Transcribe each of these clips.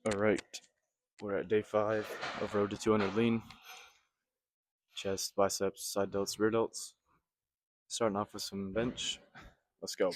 All right, we're at day 5 of Road to 200 lean. Chest, biceps, side delts, rear delts. Starting off with some bench. Let's go.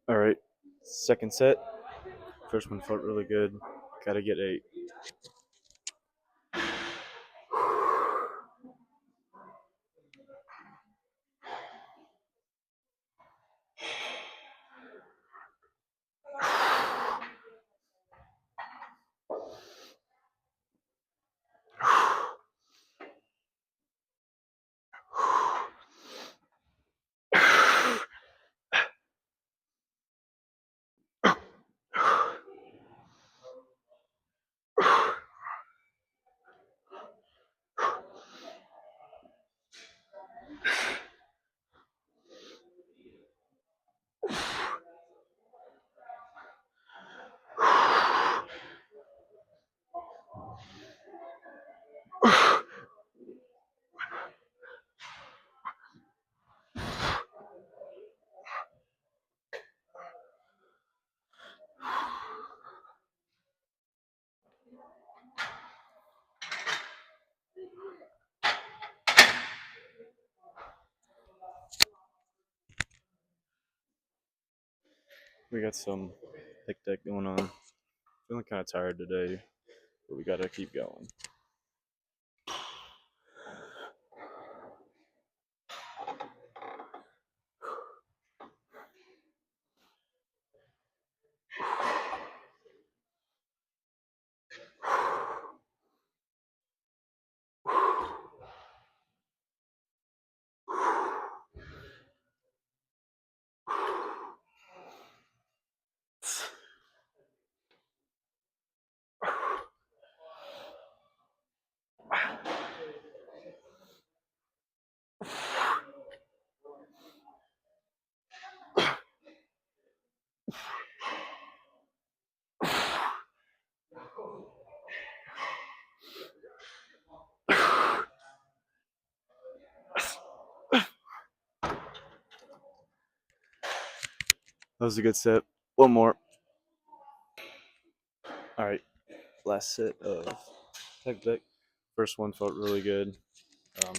All right, second set. First one felt really good. Gotta get 8. We got some pick deck going on. Feeling kind of tired today, but we gotta keep going. That was a good set. One more. All right, last set of pick deck. First one felt really good. Um,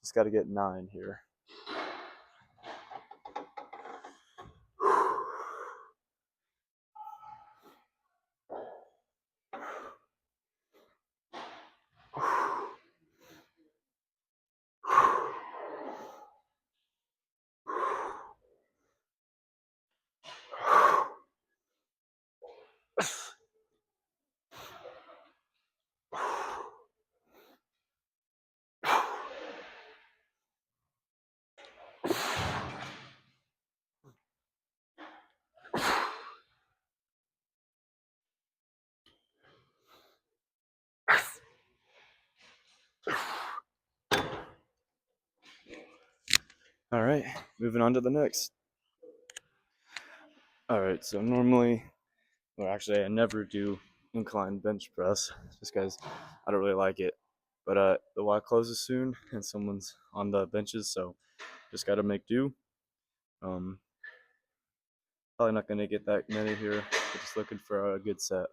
just got to get 9 here. All right, moving on to the next. All right, so normally, well, actually, I never do incline bench press just because I don't really like it. But the Y closes soon, and someone's on the benches, so just got to make do. Um, Probably not going to get that many here, but just looking for a good set.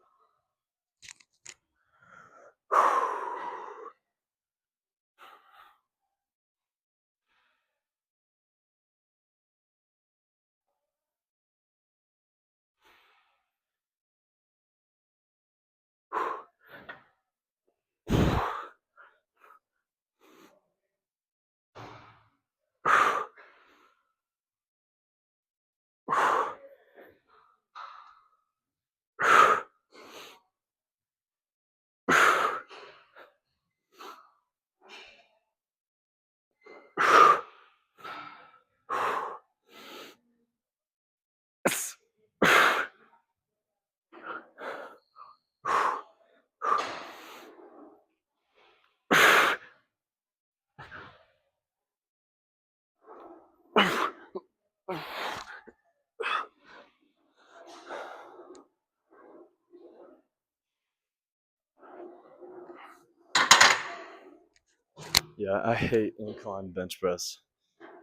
Yeah, I hate incline bench press.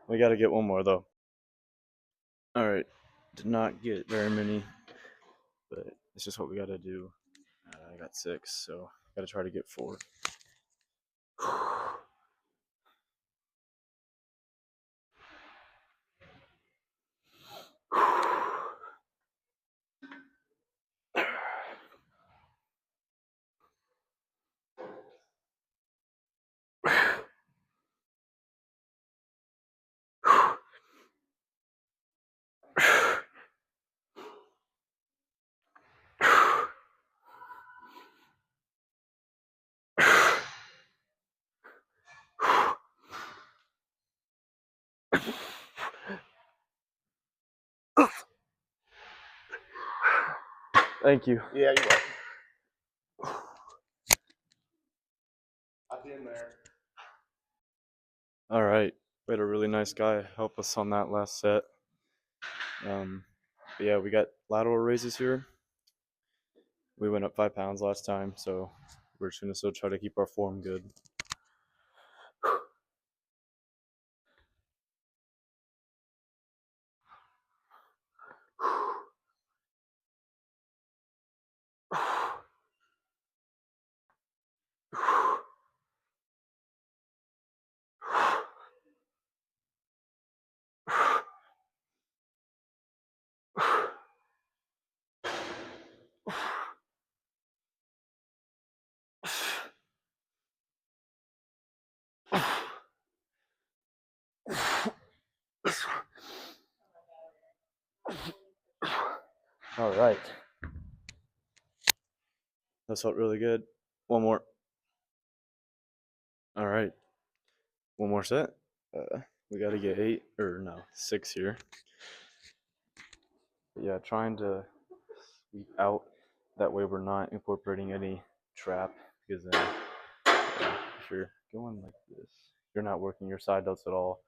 We got to get one more though. All right, did not get very many, but it's just what we got to do. I got 6, so got to try to get 4. Thank you. Yeah, you're welcome. I've been there. All right, we had a really nice guy help us on that last set. But yeah, we got lateral raises here. We went up 5 pounds last time, so we're just gonna still try to keep our form good. All right. That felt really good. One more. All right. One more set. We got to get 8 or no 6 here. But yeah, trying to sweep out. That way we're not incorporating any trap, because then if you're going like this, you're not working your side delts at all.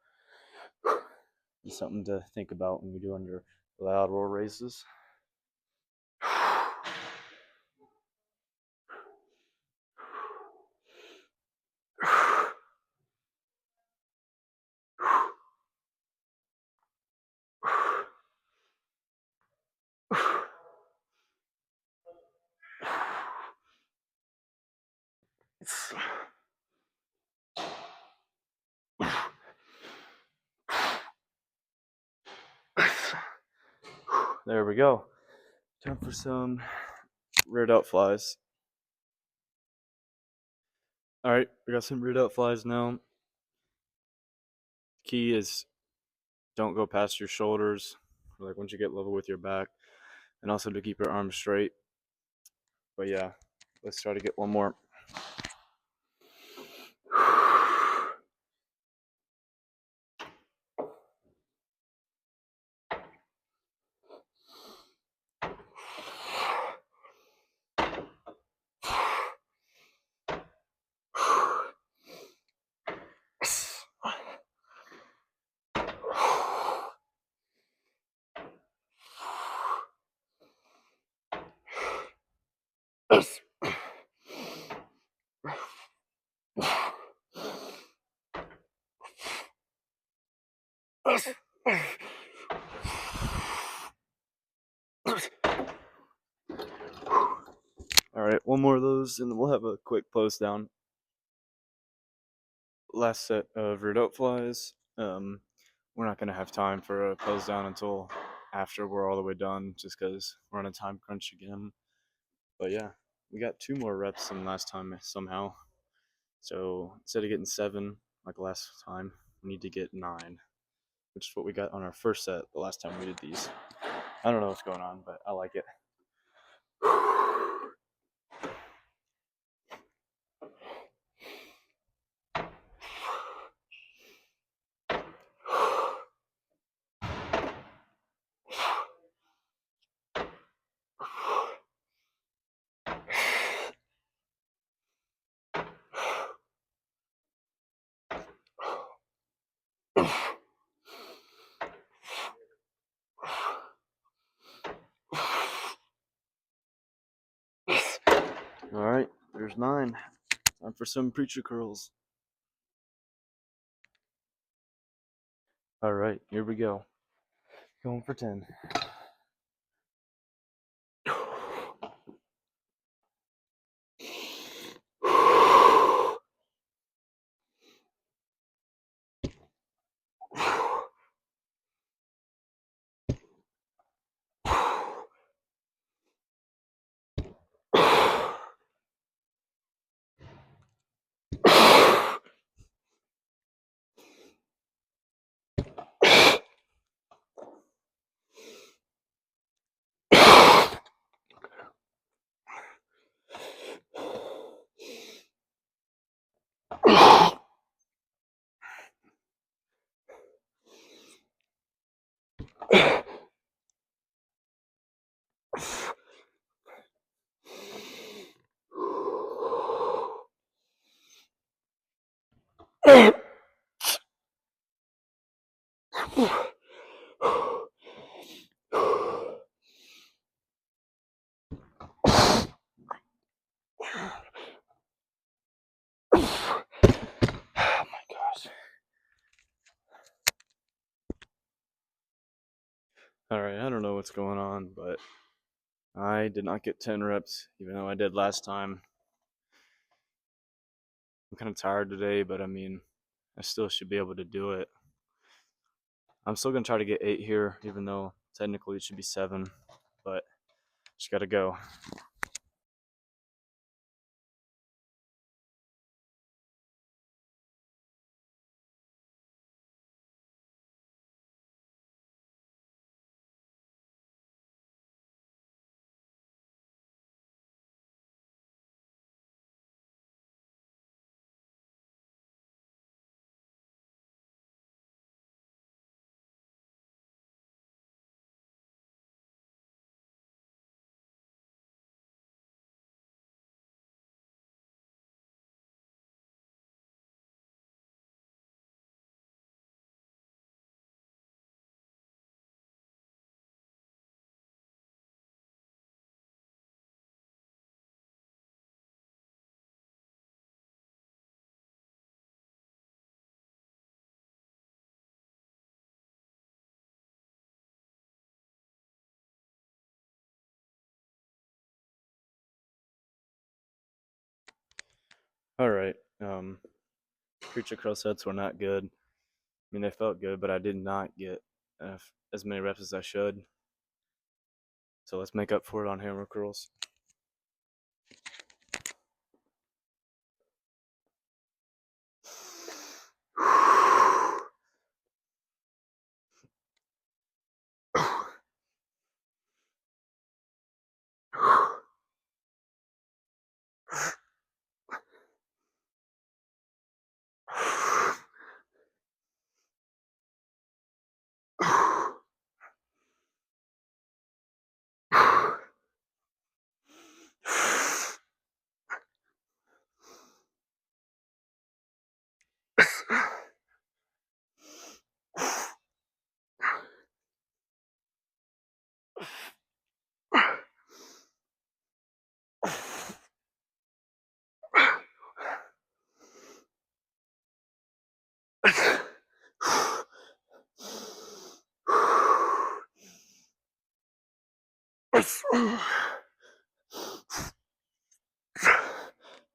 It's something to think about when we do under lateral raises. There we go. Time for some rear delt flies. All right, we got some rear delt flies now. Key is don't go past your shoulders, like once you get level with your back, and also to keep your arms straight. But yeah, let's try to get one more. one more of those, and then we'll have a quick close down. Last set of rear delt flies. We're not gonna have time for a close down until after we're all the way done, just because we're on a time crunch again. But yeah, we got 2 more reps than last time somehow. So instead of getting 7 like last time, we need to get 9, which is what we got on our first set the last time we did these. I don't know what's going on, but I like it. All right, there's 9. Time for some preacher curls. All right, here we go. Going for 10. Oh my gosh. Alright, I don't know what's going on, but I did not get 10 reps, even though I did last time. I'm kind of tired today, but I mean, I still should be able to do it. I'm still going to try to get 8 here, even though technically it should be 7, but just got to go. Alright, preacher curl sets were not good. I mean, they felt good, but I did not get as many reps as I should. So let's make up for it on hammer curls.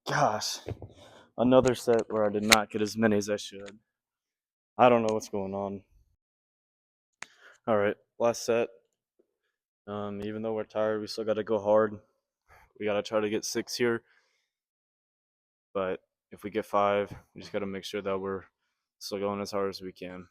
Gosh, another set where I did not get as many as I should. I don't know what's going on. All right, last set. Even though we're tired, we still got to go hard. We got to try to get 6 here. But if we get 5, we just got to make sure that we're still going as hard as we can.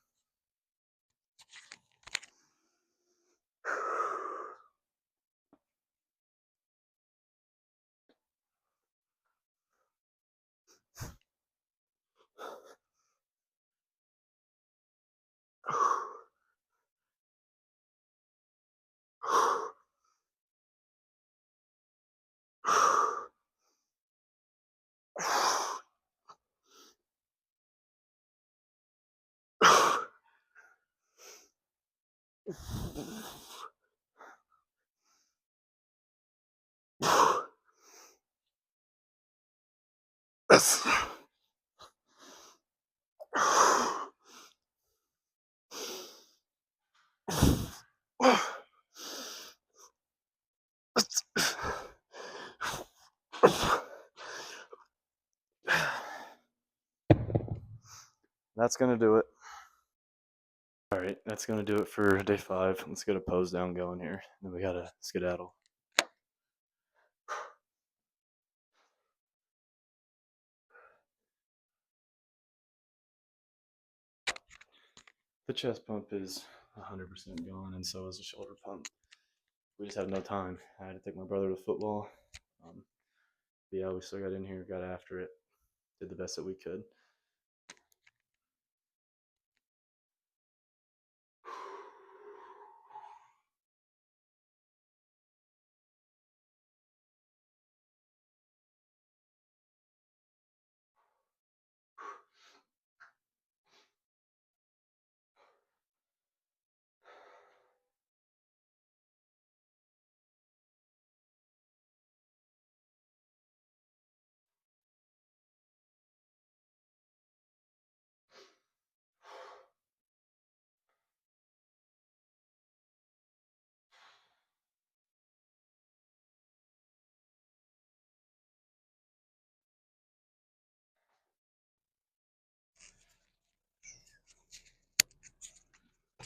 That's going to do it. All right, that's going to do it for day 5. Let's get a pose down going here. Then we got to skedaddle. The chest pump is 100% gone, and so is the shoulder pump. We just have no time. I had to take my brother to football. Um, but yeah, we still got in here, got after it, did the best that we could.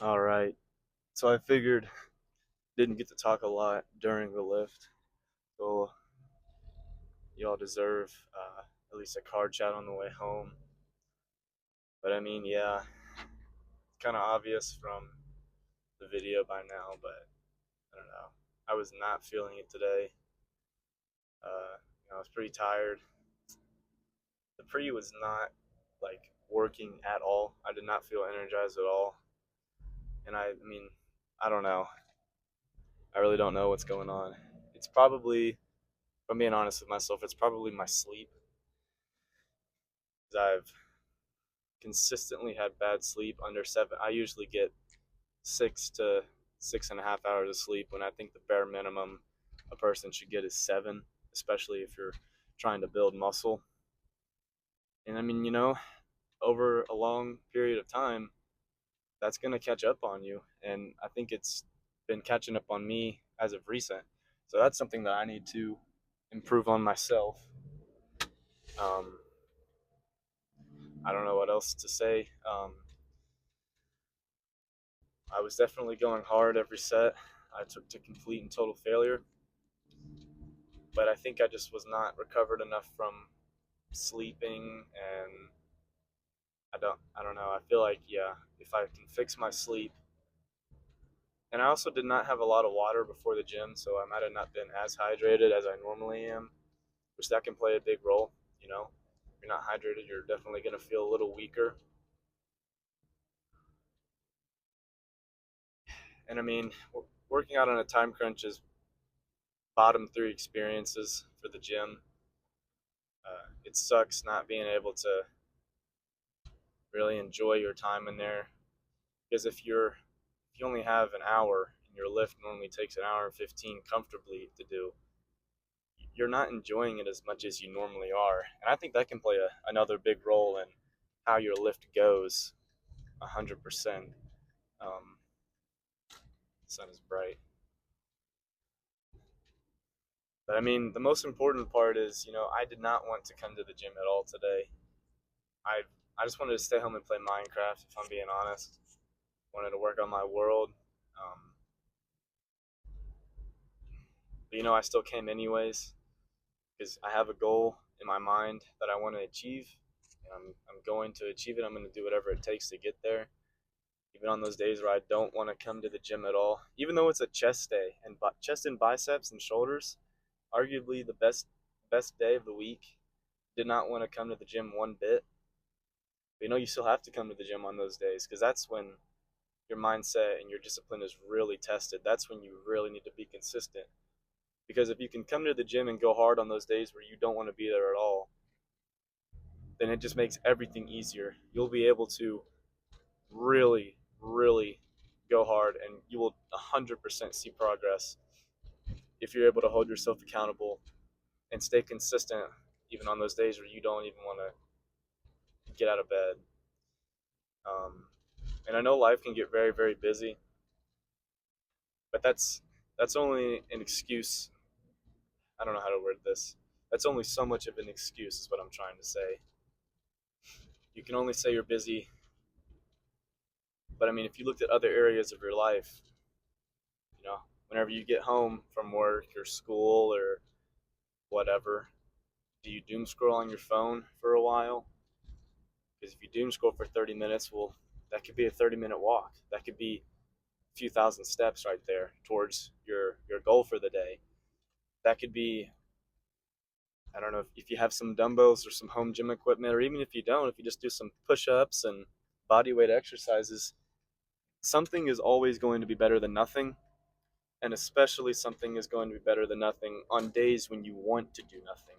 All right. So I figured didn't get to talk a lot during the lift. So y'all deserve at least a card chat on the way home. But I mean, yeah, it's kind of obvious from the video by now, but I don't know. I was not feeling it today. I was pretty tired. The pre was not like working at all. I did not feel energized at all. And I mean, I don't know. I really don't know what's going on. It's probably, if I'm being honest with myself, it's probably my sleep. Because I've consistently had bad sleep under 7. I usually get 6 to 6.5 hours of sleep when I think the bare minimum a person should get is 7, especially if you're trying to build muscle. And I mean, over a long period of time, that's going to catch up on you. And I think it's been catching up on me as of recent. So that's something that I need to improve on myself. Um, I don't know what else to say. I was definitely going hard every set. I took to complete and total failure, but I think I just was not recovered enough from sleeping, and I don't know. I feel like, yeah, if I can fix my sleep, and I also did not have a lot of water before the gym, so I might have not been as hydrated as I normally am, which that can play a big role. If you're not hydrated, you're definitely going to feel a little weaker. And I mean, working out on a time crunch is bottom 3 experiences for the gym. It sucks not being able to really enjoy your time in there, because if you only have an hour and your lift normally takes an hour and 15 comfortably to do, you're not enjoying it as much as you normally are. And I think that can play another big role in how your lift goes. 100%. um, the sun is bright. But I mean, the most important part is, I did not want to come to the gym at all today. I I just wanted to stay home and play Minecraft. If I'm being honest, wanted to work on my world. Um, but I still came anyways because I have a goal in my mind that I want to achieve, and I'm going to achieve it. I'm going to do whatever it takes to get there. Even on those days where I don't want to come to the gym at all, even though it's a chest day and chest and biceps and shoulders, arguably the best day of the week. Did not want to come to the gym one bit. But you still have to come to the gym on those days because that's when your mindset and your discipline is really tested. That's when you really need to be consistent. Because if you can come to the gym and go hard on those days where you don't want to be there at all, then it just makes everything easier. You'll be able to really, really go hard and you will 100% see progress if you're able to hold yourself accountable and stay consistent even on those days where you don't even want to get out of bed. Um, and I know life can get very, very busy, but that's only an excuse. I don't know how to word this. That's only so much of an excuse, is what I'm trying to say. You can only say you're busy, but I mean, if you looked at other areas of your life, whenever you get home from work or school or whatever, do you doom scroll on your phone for a while? Because if you doom scroll for 30 minutes, well, that could be a 30-minute walk. That could be a few thousand steps right there towards your goal for the day. That could be, I don't know, if you have some dumbbells or some home gym equipment, or even if you don't, if you just do some push ups and body weight exercises, something is always going to be better than nothing. And especially something is going to be better than nothing on days when you want to do nothing.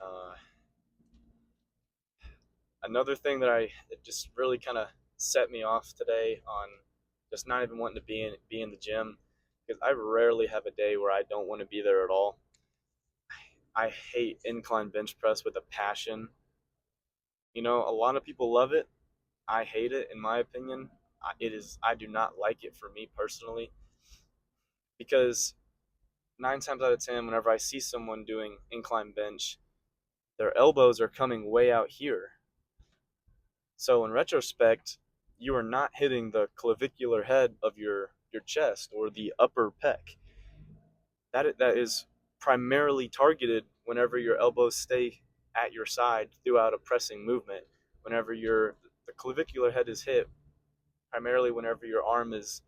Uh, Another thing that just really kind of set me off today on just not even wanting to be in the gym, because I rarely have a day where I don't want to be there at all. I hate incline bench press with a passion. A lot of people love it. I hate it, in my opinion. I do not like it for me personally because 9 times out of 10, whenever I see someone doing incline bench, their elbows are coming way out here. So in retrospect, you are not hitting the clavicular head of your chest or the upper pec. That is primarily targeted whenever your elbows stay at your side throughout a pressing movement. Whenever the clavicular head is hit, primarily whenever your arm is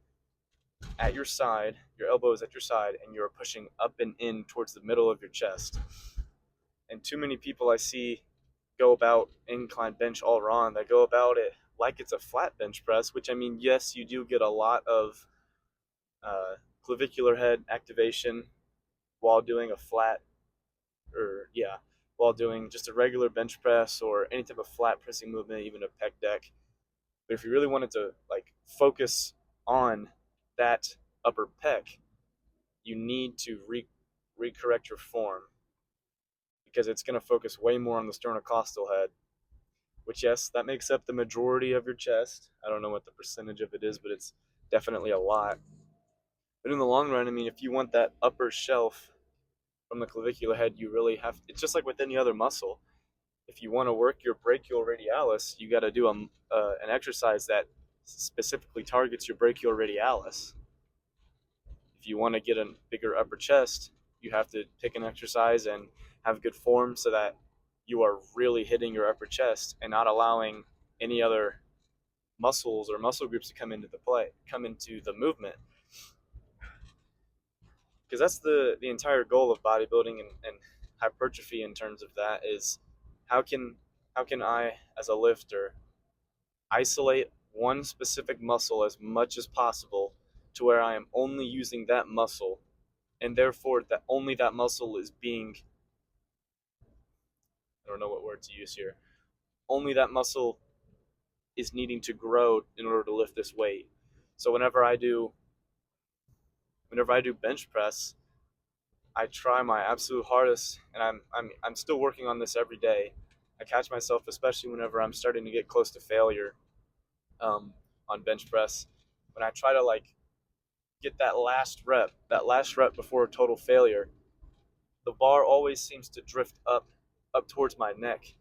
at your side, your elbow is at your side, and you're pushing up and in towards the middle of your chest. And too many people I see go about incline bench all wrong. They go about it like it's a flat bench press, which I mean, yes, you do get a lot of clavicular head activation while doing a flat, or yeah, while doing just a regular bench press or any type of flat pressing movement, even a pec deck. But if you really wanted to like focus on that upper pec, you need to recorrect your form because it's going to focus way more on the sternocostal head, which, yes, that makes up the majority of your chest. I don't know what the percentage of it is, but it's definitely a lot. But in the long run, I mean, if you want that upper shelf from the clavicular head, you really have, it's just like with any other muscle. If you want to work your brachial radialis, you got to do an exercise that specifically targets your brachial radialis. If you want to get a bigger upper chest, you have to pick an exercise and have good form so that you are really hitting your upper chest and not allowing any other muscles or muscle groups to come into the movement. Because that's the entire goal of bodybuilding and hypertrophy in terms of that is how can how can I as a lifter isolate one specific muscle as much as possible to where I am only using that muscle, and therefore that only that muscle is being, I don't know what word to use here, only that muscle is needing to grow in order to lift this weight. So whenever I do bench press, I try my absolute hardest, and I'm still working on this every day. I catch myself, especially whenever I'm starting to get close to failure, um, on bench press, when I try to like get that last rep before total failure, the bar always seems to drift up towards my neck.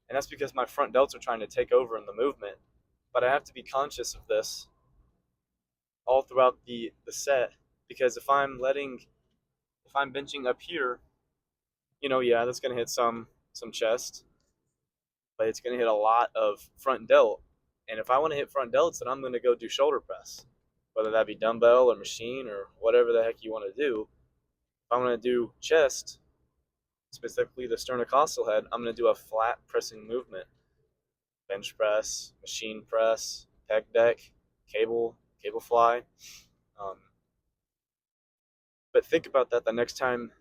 And that's because my front delts are trying to take over in the movement. But I have to be conscious of this all throughout the set, because if I'm benching up here, yeah, that's gonna hit some chest, but it's gonna hit a lot of front delt. And if I want to hit front delts, then I'm gonna go do shoulder press, whether that be dumbbell or machine or whatever the heck you want to do. If I'm gonna do chest, specifically the sternocostal head, I'm gonna do a flat pressing movement: bench press, machine press, pec deck, cable fly. Um, but think about that the next time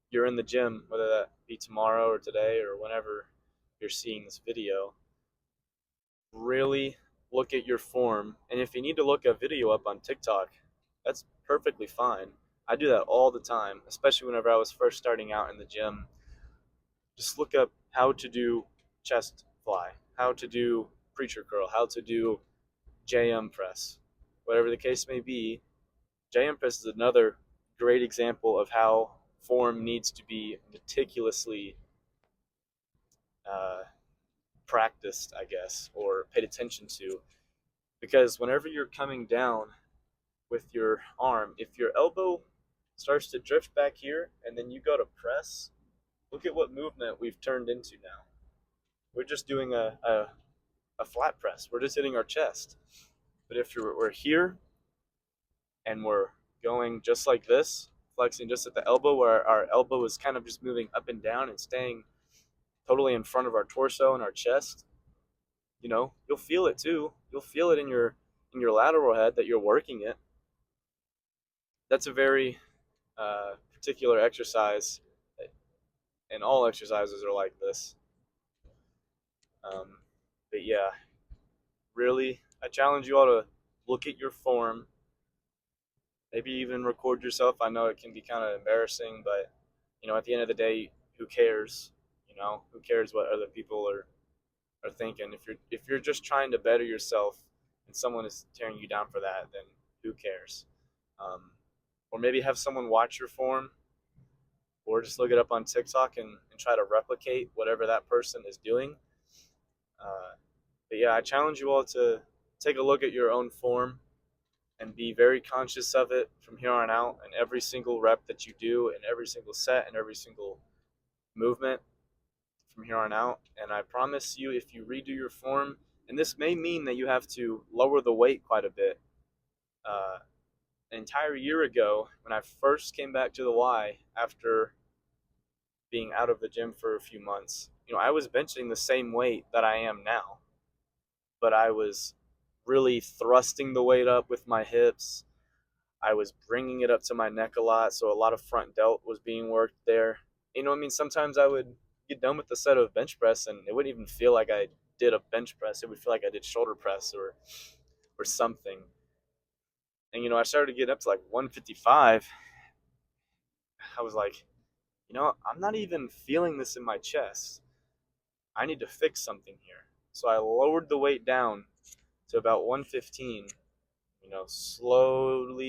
you're in the gym, whether that be tomorrow or today or whenever you're seeing this video. Really look at your form. And if you need to look a video up on TikTok, that's perfectly fine. I do that all the time, especially whenever I was first starting out in the gym. Just look up how to do chest fly, how to do preacher curl, how to do JM press, whatever the case may be. JM press is another great example of how form needs to be meticulously uh, practiced, I guess, or paid attention to. Because whenever you're coming down with your arm, if your elbow starts to drift back here and then you go to press, look at what movement we've turned into now. We're just doing a flat press. We're just hitting our chest. But if we're here and we're going just like this, flexing just at the elbow, where our elbow is kind of just moving up and down and staying totally in front of our torso and our chest, you'll feel it too. You'll feel it in your lateral head that you're working it. That's a very particular exercise, and all exercises are like this. Um, but yeah, really, I challenge you all to look at your form. Maybe even record yourself. I know it can be kind of embarrassing, but at the end of the day, who cares? Who cares what other people are thinking? If you're just trying to better yourself, and someone is tearing you down for that, then who cares? Or maybe have someone watch your form, or just look it up on TikTok and try to replicate whatever that person is doing. But yeah, I challenge you all to take a look at your own form and be very conscious of it from here on out, and every single rep that you do, and every single set, and every single movement from here on out. And I promise you, if you redo your form, and this may mean that you have to lower the weight quite a bit. An entire year ago, when I first came back to the Y after being out of the gym for a few months, I was benching the same weight that I am now, but I was really thrusting the weight up with my hips. I was bringing it up to my neck a lot, so a lot of front delt was being worked there. Sometimes I would get done with the set of bench press, and it wouldn't even feel like I did a bench press. It would feel like I did shoulder press or something. And I started to get up to like 155. I was like, I'm not even feeling this in my chest. I need to fix something here. So I lowered the weight down to about 115. Slowed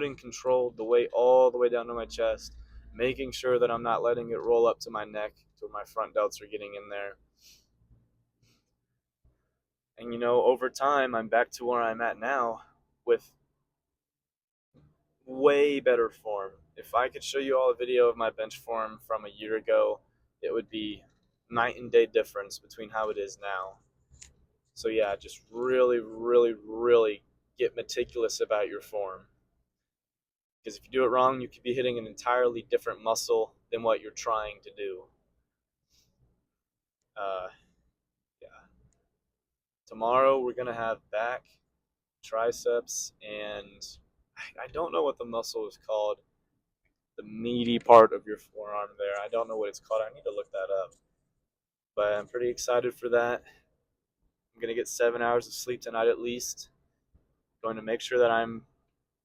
and controlled the weight all the way down to my chest, making sure that I'm not letting it roll up to my neck to where my front delts are getting in there. And over time, I'm back to where I'm at now with way better form. If I could show you all a video of my bench form from a year ago, it would be night and day difference between how it is now. So yeah, just really, really, really get meticulous about your form. Because if you do it wrong, you could be hitting an entirely different muscle than what you're trying to do. Uh, yeah. Tomorrow we're gonna have back, triceps, and I don't know what the muscle is called. The meaty part of your forearm there. I don't know what it's called. I need to look that up. But I'm pretty excited for that. I'm gonna get 7 hours of sleep tonight at least. Going to make sure that I'm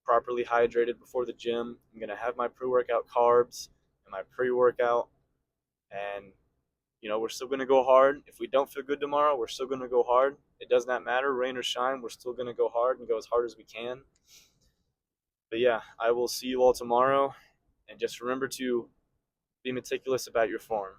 properly hydrated before the gym. I'm gonna have my pre-workout carbs and my pre-workout, and we're still gonna go hard. If we don't feel good tomorrow, we're still gonna go hard. It does not matter, rain or shine. We're still gonna go hard and go as hard as we can. But yeah, I will see you all tomorrow, and just remember to be meticulous about your form.